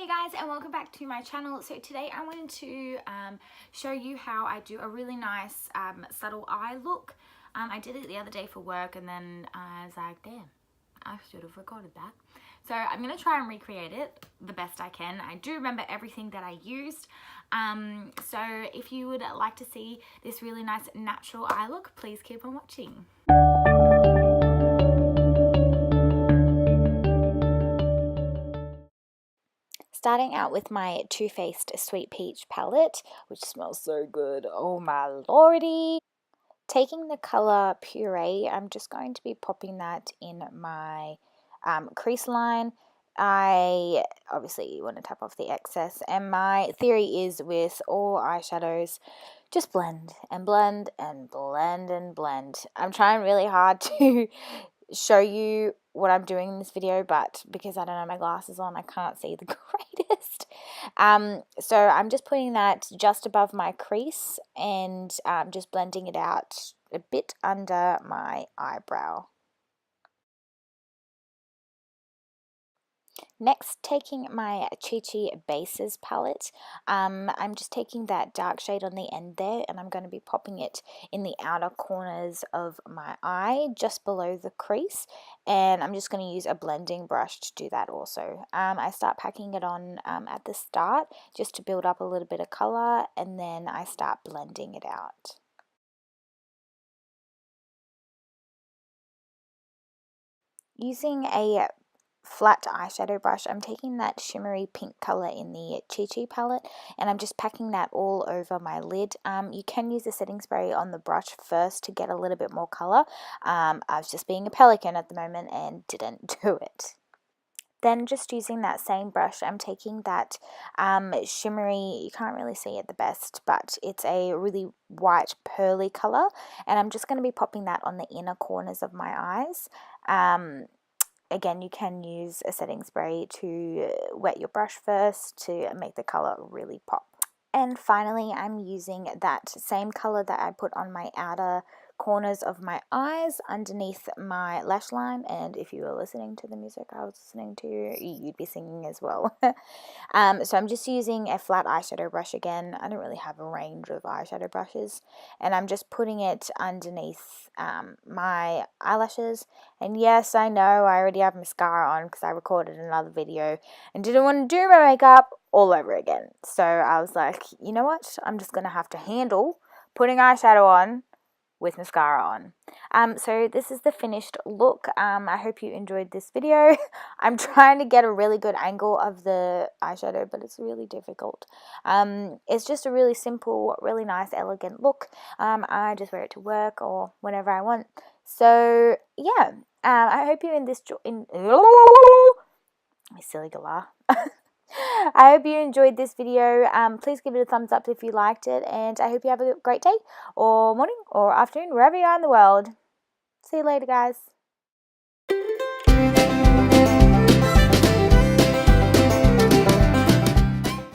Hey guys, and welcome back to my channel. So today I wanted to show you how I do a really nice subtle eye look. I did it the other day for work, and then I was like, damn, I should have recorded that. So I'm going to try and recreate it the best I can. I do remember everything that I used. So if you would like to see this really nice natural eye look, please keep on watching. Starting out with my Too Faced Sweet Peach palette, which smells so good. Oh my lordy. Taking the color Puree, I'm just going to be popping that in my crease line. I obviously want to tap off the excess, and my theory is with all eyeshadows, just blend and blend and blend and blend. I'm trying really hard to show you what I'm doing in this video, but because I don't have my glasses on, I can't see the greatest. So I'm just putting that just above my crease and just blending it out a bit under my eyebrow. Next, taking my Chi Chi Bases palette, I'm just taking that dark shade on the end there, and I'm going to be popping it in the outer corners of my eye, just below the crease, and I'm just going to use a blending brush to do that also. I start packing it on at the start, just to build up a little bit of color, and then I start blending it out. Using a flat eyeshadow brush, I'm taking that shimmery pink color in the Chi Chi palette, and I'm just packing that all over my lid. You can use the setting spray on the brush first to get a little bit more color. I was just being a pelican at the moment and didn't do it. Then just using that same brush, I'm taking that shimmery, you can't really see it the best, but it's a really white pearly color, and I'm just going to be popping that on the inner corners of my eyes. Again, you can use a setting spray to wet your brush first to make the color really pop. And finally, I'm using that same color that I put on my outer corners of my eyes underneath my lash line, and if you were listening to the music I was listening to, you'd be singing as well. So I'm just using a flat eyeshadow brush again. I don't really have a range of eyeshadow brushes, and I'm just putting it underneath my eyelashes. And yes, I know I already have mascara on because I recorded another video and didn't want to do my makeup all over again. So I was like, you know what, I'm just gonna have to handle putting eyeshadow on with mascara on. So this is the finished look. I hope you enjoyed this video. I'm trying to get a really good angle of the eyeshadow, but it's really difficult. It's just a really simple, really nice, elegant look. I just wear it to work or whenever I want. So yeah, I hope you my silly galah. I hope you enjoyed this video. Please give it a thumbs up if you liked it, and I hope you have a great day or morning or afternoon wherever you are in the world. See you later, guys.